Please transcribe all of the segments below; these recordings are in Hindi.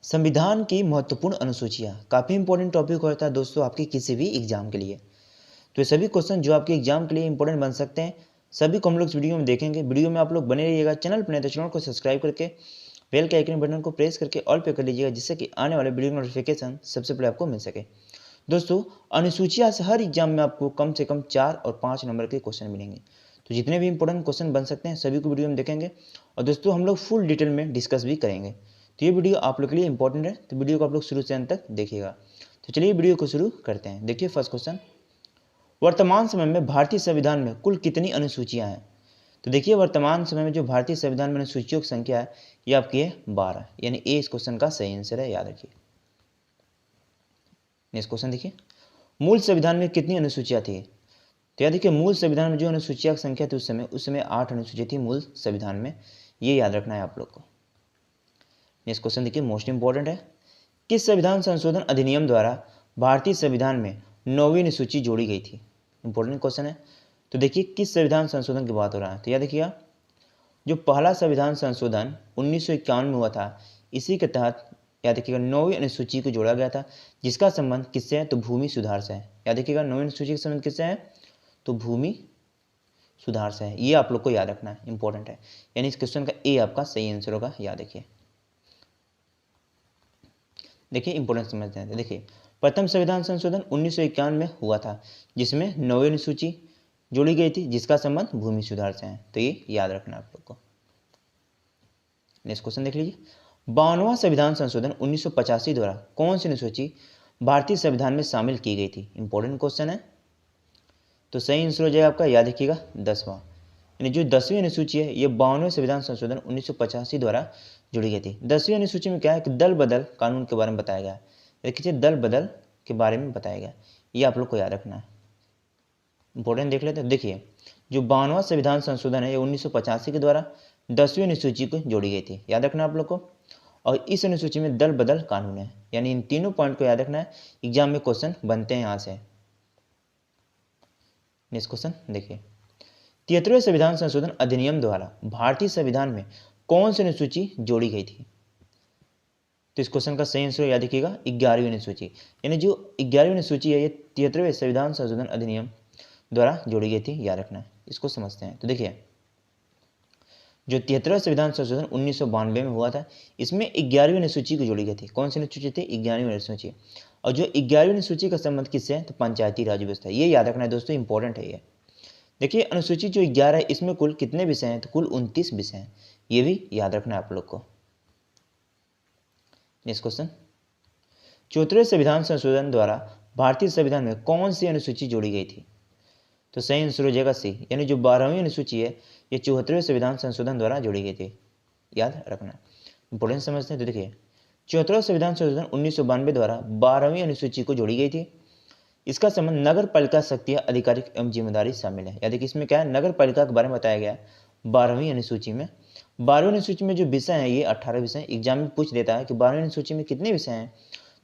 संविधान की महत्वपूर्ण अनुसूचियाँ काफ़ी इंपॉर्टेंट टॉपिक होता है दोस्तों आपके किसी भी एग्जाम के लिए। तो ये सभी क्वेश्चन जो आपके एग्जाम के लिए इंपॉर्टेंट बन सकते हैं, सभी को हम लोग इस वीडियो में देखेंगे। वीडियो में आप लोग बने रहिएगा। चैनल पर नहीं तो चैनल को सब्सक्राइब करके बेल के आइकन बटन को प्रेस करके ऑल पे कर लीजिएगा, जिससे कि आने वाले वीडियो नोटिफिकेशन सबसे पहले आपको मिल सके। दोस्तों, अनुसूचियाँ से हर एग्जाम में आपको कम से कम 4 और 5 नंबर के क्वेश्चन मिलेंगे। तो जितने भी इंपॉर्टेंट क्वेश्चन बन सकते हैं सभी को वीडियो में देखेंगे और दोस्तों हम लोग फुल डिटेल में डिस्कस भी करेंगे। तो ये वीडियो आप लोग के लिए इंपॉर्टेंट है, तो वीडियो को आप लोग शुरू से अंत तक देखिएगा। तो चलिए वीडियो को शुरू करते हैं। देखिए फर्स्ट क्वेश्चन, वर्तमान समय में भारतीय संविधान में कुल कितनी अनुसूचियां हैं? तो देखिए वर्तमान समय में जो भारतीय संविधान में अनुसूचियों की संख्या है ये आपकी है 12, यानी ए इस क्वेश्चन का सही आंसर है, याद रखिए। नेक्स्ट क्वेश्चन देखिए, मूल संविधान में कितनी अनुसूचियां थी? तो याद देखिए मूल संविधान में जो अनुसूचियों की संख्या थी उस समय 8 अनुसूची थी मूल संविधान में, ये याद रखना है आप लोग को। नेक्स्ट क्वेश्चन देखिए मोस्ट इंपॉर्टेंट है, किस संविधान संशोधन अधिनियम द्वारा भारतीय संविधान में 9वीं अनुसूची जोड़ी गई थी? इंपॉर्टेंट क्वेश्चन है। तो देखिए किस संविधान संशोधन की बात हो रहा है, तो याद देखिएगा जो पहला संविधान संशोधन 1951 में हुआ था, इसी के तहत याद रखिएगा 9वीं अनुसूची को जोड़ा गया था, जिसका संबंध किससे है? तो भूमि सुधार से है। याद रखिएगा 9वीं अनुसूची का संबंध किससे है? तो भूमि सुधार से है। ये आप लोग को याद रखना है, इंपॉर्टेंट है। यानी इस क्वेश्चन का ए आपका सही आंसर होगा, याद रखिए। देखिए इंपॉर्टेंट समझते हैं। देखिए प्रथम संविधान संशोधन 1951 में हुआ था, जिसमें 9वीं अनुसूची जोड़ी गई थी, जिसका संबंध भूमि सुधार से है। तो ये याद रखना आप लोग को। नेक्स्ट क्वेश्चन देख लीजिए, 52वां संविधान संशोधन 1985 द्वारा कौन सी अनुसूची भारतीय संविधान में शामिल की गई थी? इंपॉर्टेंट क्वेश्चन है। तो सही आंसर हो जाएगा आपका, याद रखिएगा 10वां, यानी जो 10वीं अनुसूची है ये 52वें संविधान संशोधन 1985 द्वारा जुड़ी गई थी। 10वीं अनुसूची में क्या है कि दल बदल कानून के बारे में बताया गया है। देखिए दल बदल के बारे में बताया गया, ये आप लोग को याद रखना है, इंपॉर्टेंट देख लेते हैं। देखिए जो 52वां संविधान संशोधन है ये 1985 के द्वारा 10वीं अनुसूची को जोड़ी गई थी, याद रखना आप लोग को। और इस अनुसूची में दल बदल कानून है, यानी इन तीनों पॉइंट को याद रखना है, एग्जाम में क्वेश्चन बनते हैं यहाँ से। नेक्स्ट क्वेश्चन देखिए, 73वें संविधान संशोधन अधिनियम द्वारा भारतीय संविधान में कौन सी अनुसूची जोड़ी गई थी? तो इस क्वेश्चन का सही आंसर याद रखिएगा 11वीं अनुसूची, यानी जो 11वीं अनुसूची है ये 73वें संविधान संशोधन अधिनियम द्वारा जोड़ी गई थी, याद रखना है। इसको समझते हैं। तो देखिए जो 73वां संविधान संशोधन 1992 में हुआ था, इसमें 11वीं अनुसूची को जोड़ी गई थी। कौन सी अनुसूची थी? 11वीं अनुसूची। और जो 11वीं अनुसूची का संबंध किससे है? तो पंचायती राज व्यवस्था। ये याद रखना है दोस्तों, इंपॉर्टेंट है ये। देखिए अनुसूची जो 11 है इसमें कुल कितने विषय हैं? तो कुल 29 विषय हैं, ये भी याद रखना है आप लोग को। नेक्स्ट क्वेश्चन, 74वें संविधान संशोधन द्वारा भारतीय संविधान में कौन सी अनुसूची जोड़ी गई थी? तो सही आंसर हो जाएगा सी, यानी जो 12वीं अनुसूची है ये 74वें संविधान संशोधन द्वारा जोड़ी गई थी, याद रखना। इंपॉर्टेंट समझते हैं। तो देखिए 74वां संविधान संशोधन 1992 द्वारा 12वीं अनुसूची को जोड़ी गई थी। इसका संबंध नगर पालिका शक्तियाँ आधिकारिक एवं जिम्मेदारी शामिल है। यानी कि इसमें क्या है? नगर पालिका के बारे में बताया गया है 12वीं अनुसूची में। 12वीं अनुसूची में जो विषय है ये 18 विषय। एग्जाम में पूछ देता है कि 12वीं अनुसूची में कितने विषय हैं?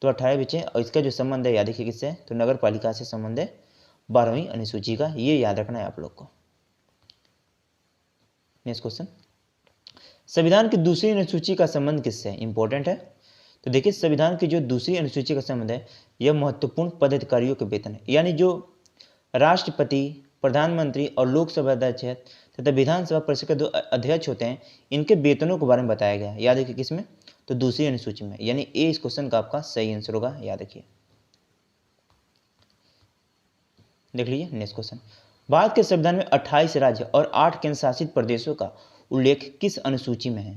तो 18 विषय। और इसका जो संबंध है याद रखिए किससे? तो नगर पालिका से संबंध है 12वीं अनुसूची का, ये याद रखना है आप लोग को। नेक्स्ट क्वेश्चन, संविधान की दूसरी अनुसूची का संबंध किससे? इंपॉर्टेंट है। तो देखिए संविधान की जो दूसरी अनुसूची का संबंध है यह महत्वपूर्ण पदाधिकारियों के वेतन है, यानी जो राष्ट्रपति, प्रधानमंत्री और लोकसभा अध्यक्ष तथा विधानसभा परिषद के 2 अध्यक्ष होते हैं, इनके वेतनों के बारे में बताया गया है। याद रखिए किसमें? तो दूसरी अनुसूची में, यानी ए इस क्वेश्चन का आपका सही आंसर होगा, याद रखिए। देख लीजिए नेक्स्ट क्वेश्चन, भारत के संविधान में 28 राज्य और 8 केंद्र शासित प्रदेशों का उल्लेख किस अनुसूची में है?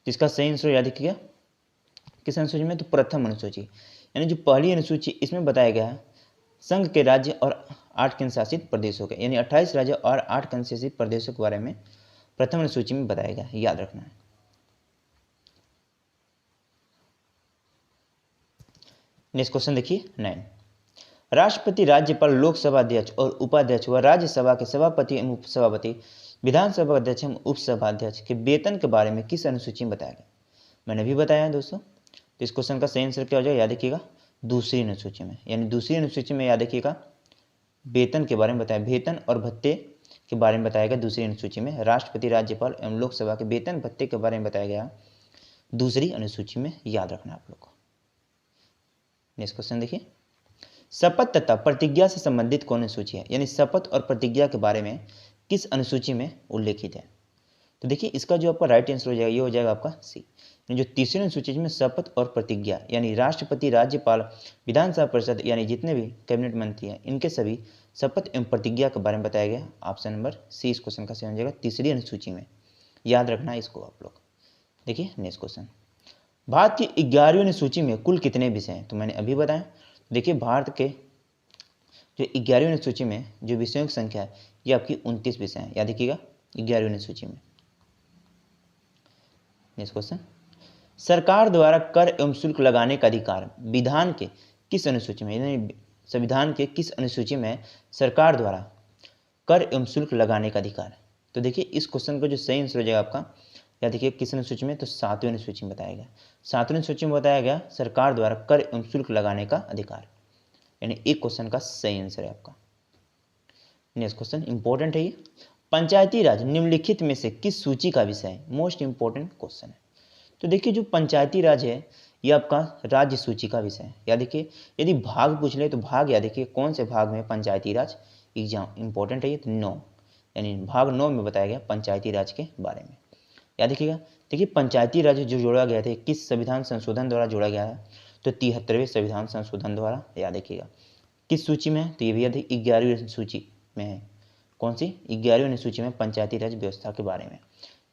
जिसका सही आंसर याद रखिएगा किस अनुसूची में? तो प्रथम अनुसूची, यानी जो पहली अनुसूची इसमें बताया गया है संघ के राज्य और 8 केंद्र शासित प्रदेशों के, यानी 28 राज्य और 8 केंद्र शासित प्रदेशों के बारे में प्रथम अनुसूची में बताया गया है, याद रखना है। नेक्स्ट क्वेश्चन देखिए 9, राष्ट्रपति, राज्यपाल, लोकसभा अध्यक्ष और उपाध्यक्ष व राज्यसभा के सभापति एवं उपसभापति, विधानसभा अध्यक्ष एवं उपसभाध्यक्ष के वेतन के बारे में किस अनुसूची में बताया गया? मैंने भी बताया है दोस्तों। तो इस क्वेश्चन का सही आंसर क्या हो जाएगा? याद रखिएगा दूसरी अनुसूची में, यानी दूसरी अनुसूची में याद रखिएगा वेतन के बारे में बताया, वेतन और भत्ते के बारे में बताया गया। दूसरी अनुसूची में राष्ट्रपति, राज्यपाल एवं लोकसभा के वेतन भत्ते के बारे में बताया गया दूसरी अनुसूची में, याद रखना आप लोग को। नेक्स्ट क्वेश्चन देखिए, शपथ तथा प्रतिज्ञा से संबंधित कौन अनुसूची है, यानी शपथ और प्रतिज्ञा के बारे में किस अनुसूची में उल्लेखित है। तो देखिए इसका जो आपका राइट आंसर हो जाएगा ये हो जाएगा आपका सी। जो तीसरी अनुसूची में शपथ और प्रतिज्ञा यानी राष्ट्रपति, राज्यपाल, विधानसभा परिषद यानी जितने भी कैबिनेट मंत्री हैं इनके सभी शपथ एवं प्रतिज्ञा के बारे में बताया गया। ऑप्शन नंबर सी इस क्वेश्चन का सही हो जाएगा, तीसरी अनुसूची में, याद रखना है इसको आप लोग। देखिए नेक्स्ट क्वेश्चन, भारत की 11वीं अनुसूची में कुल कितने विषय हैं। तो मैंने अभी बताया, देखिए भारत के जो 11वीं अनुसूची में जो विषयों की संख्या है ये आपकी 29 विषय है, याद रखिएगा 11वीं अनुसूची में। नेक्स्ट क्वेश्चन, सरकार द्वारा कर एवं शुल्क लगाने का अधिकार विधान के किस अनुसूची में, यानी संविधान के किस अनुसूची में सरकार द्वारा कर एवं शुल्क लगाने का अधिकार। तो देखिए इस क्वेश्चन का जो सही आंसर हो जाएगा आपका, या देखिए किस अनुसूची में, तो 7वीं अनुसूची में बताया गया। 7वीं अनुसूची में बताया गया सरकार द्वारा कर एवं शुल्क लगाने का अधिकार, यानी एक क्वेश्चन का सही आंसर है आपका। नेक्स्ट क्वेश्चन इंपॉर्टेंट है ये, पंचायती राज निम्नलिखित में से किस सूची का विषय है। मोस्ट इंपॉर्टेंट क्वेश्चन है। तो देखिए जो पंचायती राज है ये आपका राज्य सूची का विषय है। या देखिए यदि भाग पूछ ले तो भाग, या देखिए कौन से भाग में पंचायती राज एग्जाम इंपॉर्टेंट है ये, तो 9, यानी भाग 9 में बताया गया पंचायती राज के बारे में। याद रखिएगा, देखिए पंचायती राज जो जोड़ा गया था किस संविधान संशोधन द्वारा जोड़ा गया है, तो 73वें संविधान संशोधन द्वारा। याद रखिएगा किस सूची में है, तो ये भी याद है 11वीं सूची में है। कौन सी, 11वीं सूची में पंचायती राज व्यवस्था के बारे में।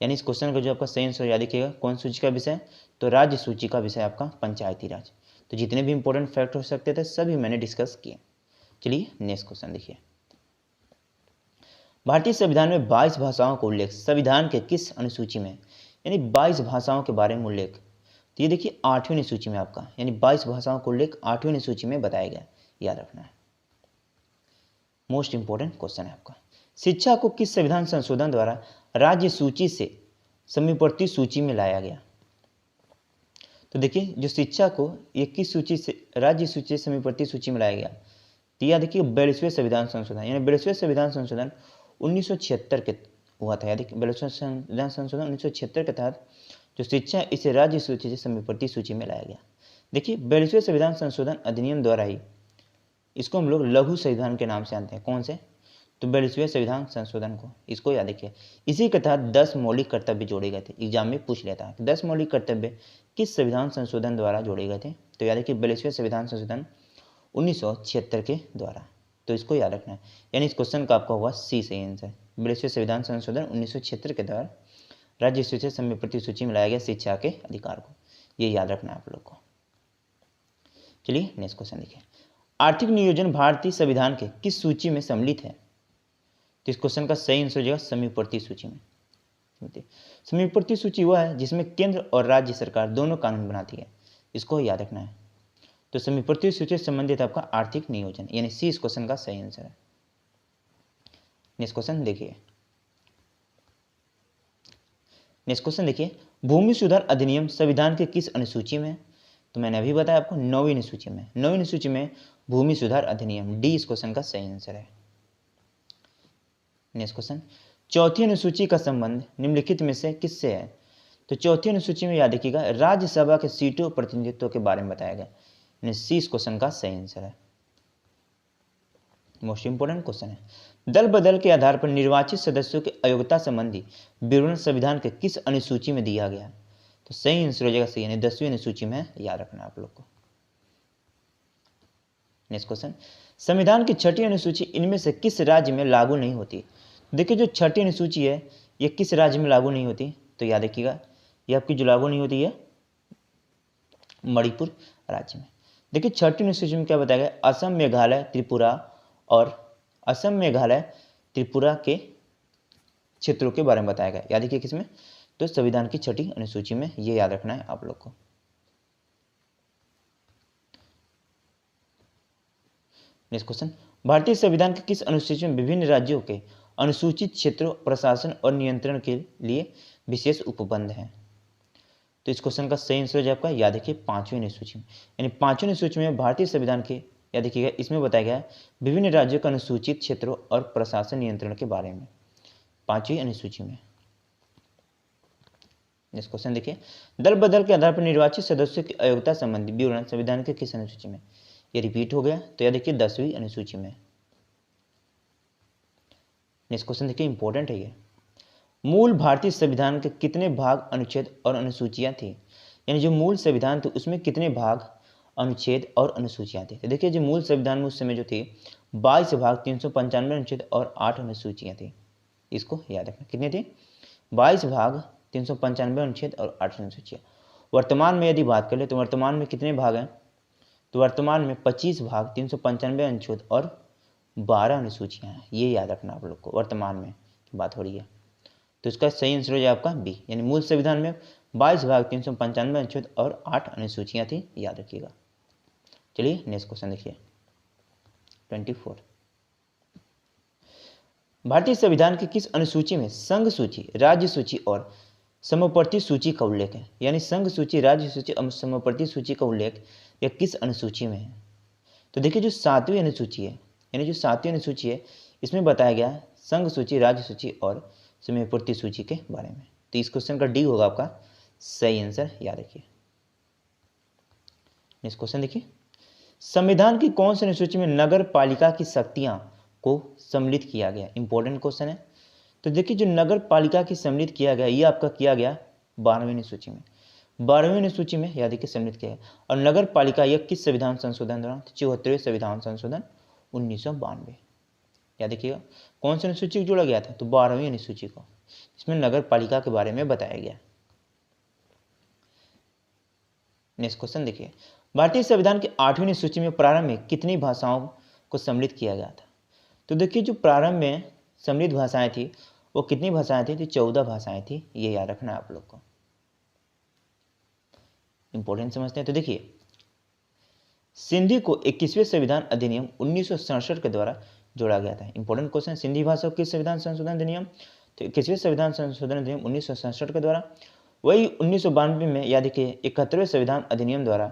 यानी इस क्वेश्चन का जो आपका सही आंसर याद रखिएगा, कौन सूची का विषय, तो राज्य सूची का विषय आपका पंचायती राज। तो जितने भी इंपॉर्टेंट फैक्ट हो सकते थे सभी मैंने डिस्कस किए। चलिए नेक्स्ट क्वेश्चन देखिए, भारतीय संविधान में 22 भाषाओं का उल्लेख संविधान के किस अनुसूची में, यानी 22 भाषाओं के बारे में उल्लेख, तो ये देखिए 8वीं अनुसूची में आपका, यानी 22 भाषाओं का उल्लेख 8वीं अनुसूची में बताया गया, याद रखना है। मोस्ट इंपॉर्टेंट क्वेश्चन है आपका। शिक्षा को किस संविधान संशोधन द्वारा राज्य सूची से समीपवर्ती सूची में लाया गया। तो देखिए जो शिक्षा को ये किस सूची से, राज्य सूची से समीपवर्ती सूची में लाया गया, तो यह देखिए 42वें संविधान संशोधन, यानी 42वें संविधान संशोधन 1976 के हुआ था। याद देखिए 42वें संविधान संशोधन 1976 के तहत जो शिक्षा इसे राज्य सूची से समीपवर्ती सूची में लाया गया। देखिए 42वें संविधान संशोधन अधिनियम द्वारा ही इसको हम लोग लघु संविधान के नाम से जानते हैं। कौन से, तो 42वें संविधान संशोधन को, इसको याद रखिए। इसी के तहत 10 मौलिक कर्तव्य जोड़े गए थे। एग्जाम में पूछ लेता है कि 10 मौलिक कर्तव्य किस संविधान संशोधन द्वारा जोड़े गए थे, तो याद रखिए 42वें संविधान संशोधन 1976 के द्वारा। तो इसको याद रखना है, यानी इस क्वेश्चन का आपका होगा सी सही आंसर। 42वें संविधान संशोधन 1976 के द्वारा राज्य सूची से समीपवर्ती सूची में लाया गया शिक्षा के अधिकार को, ये याद रखना है आप लोग को। चलिए नेक्स्ट क्वेश्चन देखिए, आर्थिक नियोजन भारतीय संविधान के किस सूची में सम्मिलित है। तो इस क्वेश्चन का सही आंसर हो जाएगा समीपवर्ती सूची में। समीपवर्ती सूची वह है जिसमें केंद्र और राज्य सरकार दोनों कानून बनाती है, इसको याद रखना है। तो समीपवर्ती सूची से संबंधित आपका आर्थिक नियोजन, यानी सी इस क्वेश्चन का सही आंसर है। नेक्स्ट क्वेश्चन देखिए, नेक्स्ट क्वेश्चन देखिए, भूमि सुधार अधिनियम संविधान के किस अनुसूची में। तो मैंने अभी बताया आपको 9वीं अनुसूची में। 9वीं अनुसूची में भूमि सुधार अधिनियम, डी इस क्वेश्चन का सही आंसर है। नेक्स्ट क्वेश्चन, चौथी अनुसूची का संबंध निम्नलिखित में से किससे है। तो चौथी अनुसूची में याद रखिएगा राज्यसभा के सीटों प्रतिनिधित्व के बारे में बताया गया, यानी सी इस क्वेश्चन का सही आंसर है। मोस्ट इंपोर्टेंट क्वेश्चन है, दल बदल के आधार पर निर्वाचित सदस्यों की अयोग्यता संबंधी विवरण संविधान के किस अनुसूची में दिया गया। तो सही आंसर हो जाएगा सी, यानी 10वीं अनुसूची में, याद रखना आप लोग को। नेक्स्ट क्वेश्चन, संविधान की 6ठी अनुसूची इनमें से किस राज्य में लागू नहीं होती। देखिए जो 6ठी अनुसूची है ये किस राज्य में लागू नहीं होती, तो याद रखिएगा ये आपकी जो लागू नहीं होती है मणिपुर राज्य में। देखिए 6ठी अनुसूची में क्या बताया गया, असम, मेघालय, त्रिपुरा और असम, मेघालय, त्रिपुरा के क्षेत्रों के बारे में बताया गया। याद रखिए किसमें, तो संविधान की 6ठी अनुसूची में, ये याद रखना है आप लोग को। नेक्स्ट क्वेश्चन, भारतीय संविधान के किस अनुसूची में विभिन्न राज्यों के अनुसूचित क्षेत्रों, प्रशासन और नियंत्रण के लिए विशेष उपबंध हैं। तो इस क्वेश्चन का सही आंसर आपका याद रखिए 5वीं अनुसूची में, यानी 5वीं अनुसूची में भारतीय संविधान के, याद रखिएगा इसमें बताया गया है विभिन्न राज्यों के अनुसूचित क्षेत्रों और प्रशासन नियंत्रण के बारे में, 5वीं अनुसूची में। नेक्स्ट क्वेश्चन देखिए, दल बदल के आधार पर निर्वाचित सदस्यों की अयोग्यता संबंधी विवरण संविधान के किस अनुसूची में? ये रिपीट हो गया, तो यह देखिए 10वीं अनुसूची में। नेक्स्ट क्वेश्चन देखिए, इंपॉर्टेंट है ये। मूल भारतीय संविधान के कितने भाग, अनुच्छेद और अनुसूचियां थी? यानी जो मूल संविधान थे उसमें कितने भाग, अनुच्छेद और अनुसूचियां थी? तो देखिए जो मूल संविधान में उस समय जो थी 22 भाग, 395 अनुच्छेद और 8 अनुसूचियां थी। इसको याद रखना, कितनी थी? 22 भाग, 395 अनुच्छेद और 8 अनुसूचियां। वर्तमान में यदि बात करें तो वर्तमान में कितने भाग हैं? तो वर्तमान में 25 भाग, 395 अनुच्छेद और 12 अनुसूचियां हैं। ये याद रखना आप लोग को, वर्तमान में बात हो रही है। तो इसका सही आंसर हो जाए आपका बी, यानी मूल संविधान में 22 भाग, 395 अनुच्छेद और 8 अनुसूचियां थी, याद रखिएगा। चलिए नेक्स्ट क्वेश्चन देखिए 24। भारतीय संविधान की किस अनुसूची में संघ सूची, राज्य सूची और समवर्ती सूची का उल्लेख है? यानी संघ सूची, राज्य सूची और समवर्ती सूची का उल्लेख यह किस अनुसूची में है? तो देखिए जो 7वीं अनुसूची है, यानी जो 7वीं अनुसूची है इसमें बताया गया है संघ सूची, राज्य सूची और समवर्ती सूची के बारे में। तो इस क्वेश्चन का डी होगा आपका सही आंसर, याद रखिए। नेक्स्ट क्वेश्चन देखिए, संविधान की कौन सी अनुसूची में नगर पालिका की शक्तियां को सम्मिलित किया गया? इंपॉर्टेंट क्वेश्चन है। तो देखिए जो नगर पालिका की सम्मिलित किया गया, ये आपका किया गया 12वीं अनुसूची में। 12वीं अनुसूची में याद रखिए सम्मिलित किया गया। और नगर पालिका यह किस संविधान संशोधन द्वारा? 74वें संविधान संशोधन 1992। याद रखिएगा कौन सी अनुसूची को जोड़ा गया था? तो 12वीं अनुसूची को। इसमें नगर पालिका के बारे में बताया गया। नेक्स्ट क्वेश्चन देखिए, भारतीय संविधान की 8वीं अनुसूची में प्रारंभ में कितनी भाषाओं को सम्मिलित किया गया था? तो देखिए जो प्रारंभ में सम्मिलित भाषाएं थी वो कितनी भाषाएं थी? तो 14 भाषाएं थी, ये याद रखना है आप लोग को, इंपॉर्टेंट समझते हैं। तो देखिए सिंधी को 21वें संविधान अधिनियम 1967 के द्वारा जोड़ा गया था। इंपॉर्टेंट क्वेश्चन, सिंधी भाषा को किस संविधान संशोधन अधिनियम? तो 21वें संविधान संशोधन अधिनियम 1967 के द्वारा। वही 1992 में याद रखिए 71वें संविधान अधिनियम द्वारा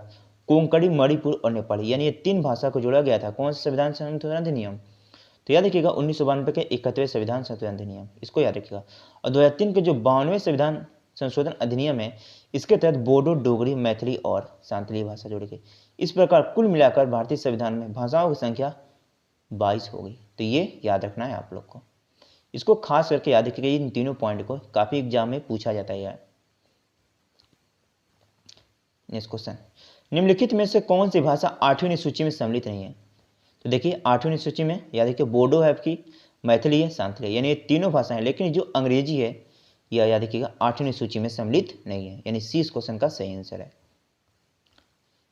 कोंकणी, मणिपुर और नेपाली, यानी ये 3 भाषा को जोड़ा गया था। कौन सा संविधान संशोधन अधिनियम? तो याद रखिएगा 1992 के 71वें संविधान संशोधन अधिनियम, इसको याद रखिएगा। और 2003 के जो 52वें संविधान संशोधन अधिनियम है इसके तहत बोडो, डोगरी, मैथिली और सांतली भाषा जोड़ी गई। इस प्रकार कुल मिलाकर भारतीय संविधान में भाषाओं की संख्या 22 हो गई। तो ये याद रखना है आप लोग को, इसको खास करके याद रखिएगा। इन तीनों पॉइंट को काफी एग्जाम में पूछा जाता है। नेक्स्ट क्वेश्चन, निम्नलिखित में से कौन सी भाषा 8वीं सूची में सम्मिलित नहीं है? तो देखिए 8वीं सूची में याद रखिए बोडो है आपकी, मैथिली है, सांथली है, यानी ये तीनों भाषाएं, लेकिन जो अंग्रेजी है यह याद रखिएगा 8वीं सूची में सम्मिलित नहीं है, यानी सी इस क्वेश्चन का सही आंसर है।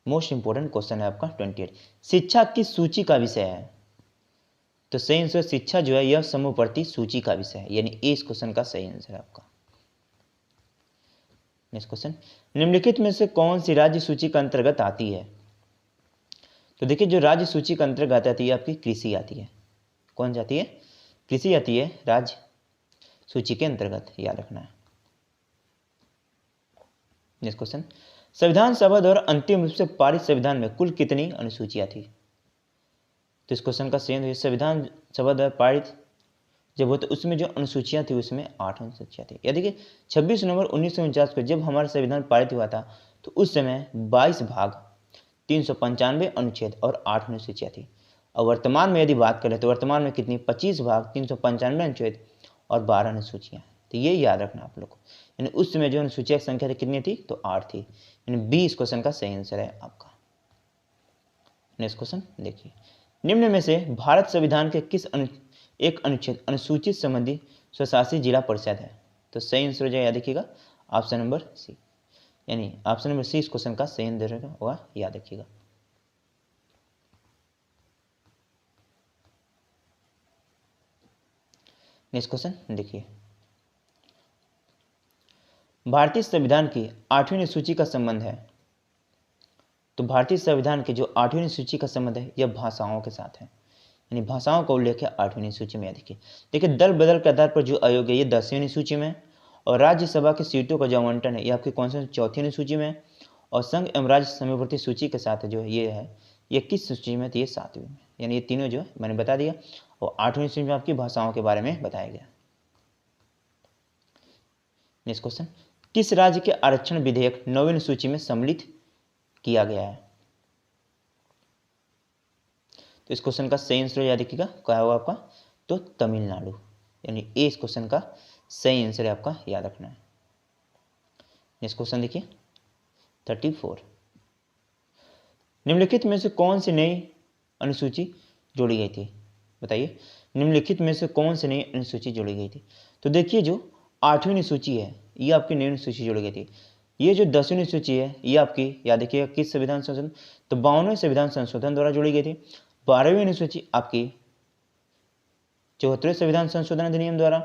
मोस्ट इंपोर्टेंट क्वेश्चन है आपका 28, शिक्षा किस सूची का विषय है? तो सही आंसर शिक्षा जो है यह समवर्ती सूची का विषय है, यानी ए इस क्वेश्चन का सही आंसर है आपका। नेक्स्ट क्वेश्चन, निम्नलिखित में से कौन सी राज्य सूची के अंतर्गत आती है? तो देखिए जो राज्य सूची के अंतर्गत आती है आपकी कृषि आती है। कौन जाती है? कृषि आती है राज्य सूची के अंतर्गत, याद रखना है। नेक्स्ट क्वेश्चन, संविधान सभा द्वारा अंतिम रूप से पारित संविधान में कुल कितनी अनुसूचियां थी? तो इस क्वेश्चन का सही संविधान सभा द्वारा पारित जब हो तो उसमें जो अनुसूचियां थी उसमें 8 अनुसूचियां थी। या देखिए 26 नवंबर 1949 को जब हमारा संविधान पारित हुआ था तो उस समय 22 भाग, 395 अनुच्छेद और 8 अनुसूचियां थी। और वर्तमान में यदि बात करें तो वर्तमान में कितनी? 25 भाग, 395 अनुच्छेद और 12 अनुसूचियां। तो ये याद रखना आप लोग को, यानी उस समय जो अनुसूचिया की संख्या थी कितनी थी? तो 8 थी, यानी बी इस क्वेश्चन का सही आंसर है आपका। नेक्स्ट क्वेश्चन देखिए, निम्न में से भारत संविधान के किस एक अनुच्छेद अनुसूचित संबंधी स्वशासित जिला परिषद है? तो सही आंसर हो जाए, याद रखिएगा ऑप्शन नंबर सी, यानी ऑप्शन नंबर सी इस क्वेश्चन का सही आंसर होगा, याद रखिएगा। नेक्स्ट क्वेश्चन देखिए, भारतीय संविधान की 8वीं अनुसूची का संबंध है। तो भारतीय संविधान के जो 8वीं अनुसूची का संबंध है यह भाषाओं के साथ है, यानी भाषाओं का उल्लेख है 8वीं अनुसूची में। देखिए दल बदल के आधार पर जो आयोग है ये 10वीं अनुसूची में, और राज्यसभा की सीटों का जो आवंटन है ये आपकी कौन सी 4थी अनुसूची में, और संघ एवं राज्य समवर्ती सूची के साथ जो ये है ये किस सूची में? तो ये 7वीं में, यानी ये तीनों जो मैंने बता दिया। और 8वीं सूची में आपकी भाषाओं के बारे में बताया गया। नेक्स्ट क्वेश्चन, किस राज्य के आरक्षण विधेयक 9वीं सूची में सम्मिलित किया गया है? तो इस क्वेश्चन का सही आंसर याद रखिएगा, क्या होगा आपका? तो तमिलनाडु, यानी ए इस क्वेश्चन का सही आंसर है आपका, याद रखना है। नेक्स्ट क्वेश्चन देखिए 34। निम्नलिखित में से कौन सी नई अनुसूची जोड़ी गई थी? बताइए, निम्नलिखित में से कौन सी नई अनुसूची जोड़ी गई थी? तो देखिए, जो 8वीं अनुसूची है ये आपकी नई अनुसूची जोड़ी गई थी। ये जो 10वीं अनुसूची है ये आपकी, याद रखिएगा, किस संविधान संशोधन? तो 52वें संविधान संशोधन द्वारा जोड़ी गई थी। 12वीं अनुसूची आपकी 74वें संविधान संशोधन अधिनियम द्वारा,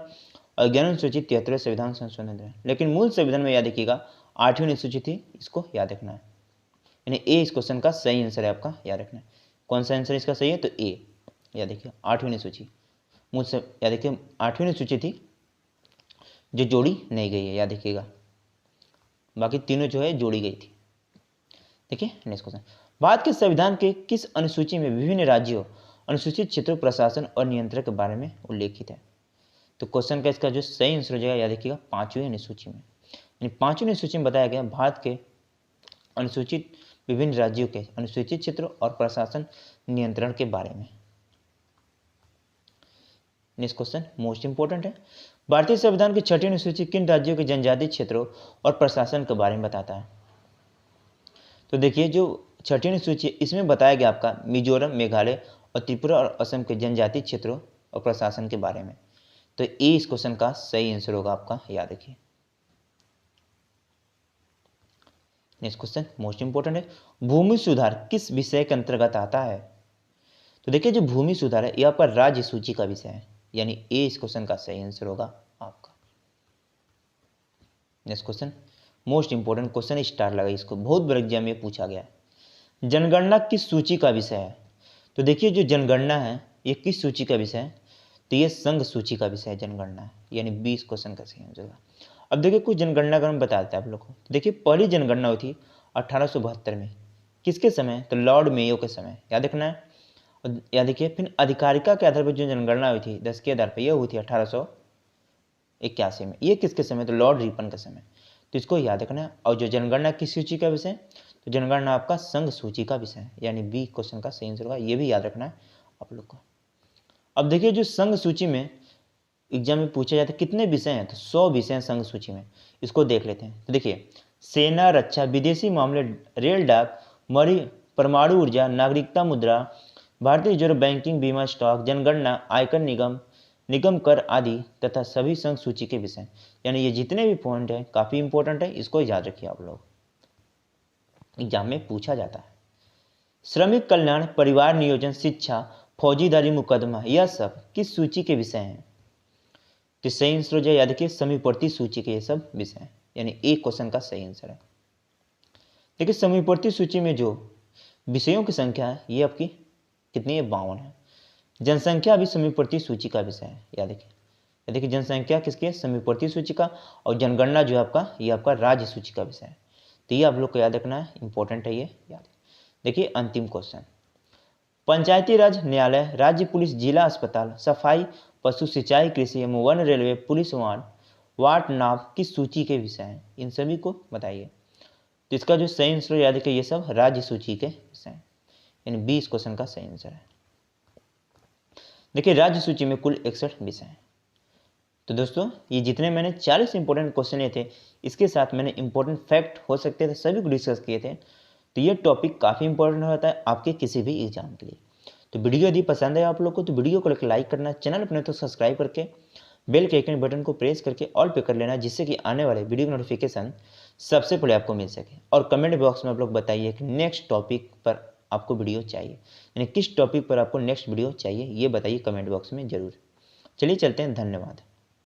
और 11वीं अनुसूची 73वें संविधान संशोधन अधिनियम। लेकिन मूल संविधान में याद रखिएगा 8वीं अनुसूची थी, इसको याद रखना है। यानी ए इस क्वेश्चन का सही आंसर है आपका, याद रखना है। कौन सा आंसर इसका सही है? तो ए, याद देखिए 8वीं अनुसूची, मुझसे याद देखिए 8वीं अनुसूची थी जो जोड़ी नहीं गई है, याद देखिएगा, बाकी तीनों जो है जोड़ी गई थी। देखिए नेक्स्ट क्वेश्चन, भारत के संविधान के किस अनुसूची में विभिन्न राज्यों, अनुसूचित क्षेत्रों, प्रशासन और नियंत्रण के बारे में उल्लेखित है? तो क्वेश्चन का इसका जो सही आंसर हो जाएगा, याद रखिएगा 5वीं अनुसूची में। यानी 5वीं अनुसूची में बताया गया भारत के अनुसूचित विभिन्न राज्यों के अनुसूचित क्षेत्रों और प्रशासन नियंत्रण के बारे में। नेक्स्ट क्वेश्चन मोस्ट इंपोर्टेंट है, भारतीय संविधान की 6वीं अनुसूची किन राज्यों के जनजातीय क्षेत्रों और प्रशासन के बारे में बताता है? तो देखिए, जो 6वीं अनुसूची इसमें बताया गया आपका मिजोरम, मेघालय और त्रिपुरा और असम के जनजातीय क्षेत्रों और प्रशासन के बारे में। तो ए इस क्वेश्चन का सही आंसर होगा आपका, याद रखिए। नेक्स्ट क्वेश्चन मोस्ट इंपोर्टेंट है, भूमि सुधार किस विषय के अंतर्गत आता है? तो देखिए, जो भूमि सुधार है यह पर राज्य सूची का विषय है, यानी ए इस क्वेश्चन का सही आंसर होगा आपका। Next question most important question, star लगा इसको, बहुत बड़े एग्जाम में पूछा गया है। जनगणना किस सूची का विषय है? तो देखिए, जो जनगणना है ये किस सूची का विषय है? तो ये संघ सूची का विषय है जनगणना है, यानी 20 क्वेश्चन का सही आंसर होगा। अब देखिए, कुछ जनगणना का हम बताते हैं आप लोग को। देखिए, पहली जनगणना हुई थी 1872 में, किसके समय? तो लॉर्ड मेयो के समय, याद रखना है। और याद देखिए, फिर अधिकारिका के आधार पर जो जनगणना हुई थी 10 के आधार पर, यह हुई थी 1881 में। ये किसके समय? तो लॉर्ड रिपन के समय, तो इसको याद रखना है। और जो जनगणना किस सूची का विषय? तो जनगणना आपका संघ सूची का विषय है, यानी बी क्वेश्चन का सही आंसर होगा, ये भी याद रखना है आप लोग को। अब देखिए, जो संघ सूची में एग्जाम में पूछा जाता है कितने विषय हैं? तो 100 विषय हैं संघ सूची में, इसको देख लेते हैं। तो देखिए, सेना, रक्षा, विदेशी मामले, रेल, डाक, परमाणु ऊर्जा, नागरिकता, मुद्रा, भारतीय रिजर्व बैंकिंग, बीमा, स्टॉक, जनगणना, आयकर निगम कर आदि तथा सभी संघ सूची के विषय। यानी ये जितने भी पॉइंट हैं काफ़ी इंपॉर्टेंट है, इसको याद रखिए आप लोग, एग्जाम में पूछा जाता है। श्रमिक कल्याण, परिवार नियोजन, शिक्षा, फौजीदारी, मुकदमा, यह सब किस सूची के विषय हैं? तो सही आंसर हो जाए, याद रखिए, समीपवर्ती सूची के ये सब विषय हैं, यानी एक क्वेश्चन का सही आंसर है। देखिए, समीपवर्ती सूची में जो विषयों की संख्या है ये आपकी कितनी है? 52 है। जनसंख्या भी समीपवर्ती सूची का विषय है, याद रखिए। देखिए, जनसंख्या किसकी है? समीपवर्ती सूची का। और जनगणना जो है आपका, ये आपका राज्य सूची का विषय है। तो ये आप लोग को याद रखना है, इंपॉर्टेंट है ये, याद। देखिए अंतिम क्वेश्चन, पंचायती राज न्यायालय, राज्य पुलिस, जिला अस्पताल, सफाई, पशु सिंचाई, कृषि एवं वन, रेलवे, पुलिस वाट नाव किस सूची के विषय हैं? इन सभी को बताइए। तो इसका जो सही आंसर याद रखिए, ये सब राज्य सूची के विषय हैं, यानी 20 क्वेश्चन का सही आंसर है। देखिए, राज्य सूची में कुल 61 विषय हैं। तो दोस्तों, ये जितने मैंने 40 इंपॉर्टेंट क्वेश्चन लिए थे, इसके साथ मैंने इंपॉर्टेंट फैक्ट हो सकते थे सभी को डिस्कस किए थे। तो ये टॉपिक काफ़ी इंपॉर्टेंट होता है आपके किसी भी एग्जाम के लिए। तो वीडियो यदि पसंद है आप लोग को तो वीडियो को लाइक करना, चैनल अपने तो सब्सक्राइब करके बेल के आइकन बटन को प्रेस करके ऑल पे कर लेना, जिससे कि आने वाले वीडियो की नोटिफिकेशन सबसे पहले आपको मिल सके। और कमेंट बॉक्स में आप लोग बताइए कि नेक्स्ट टॉपिक पर आपको वीडियो चाहिए, यानी किस टॉपिक पर आपको नेक्स्ट वीडियो चाहिए, ये बताइए कमेंट बॉक्स में ज़रूर। चलिए चलते हैं, धन्यवाद।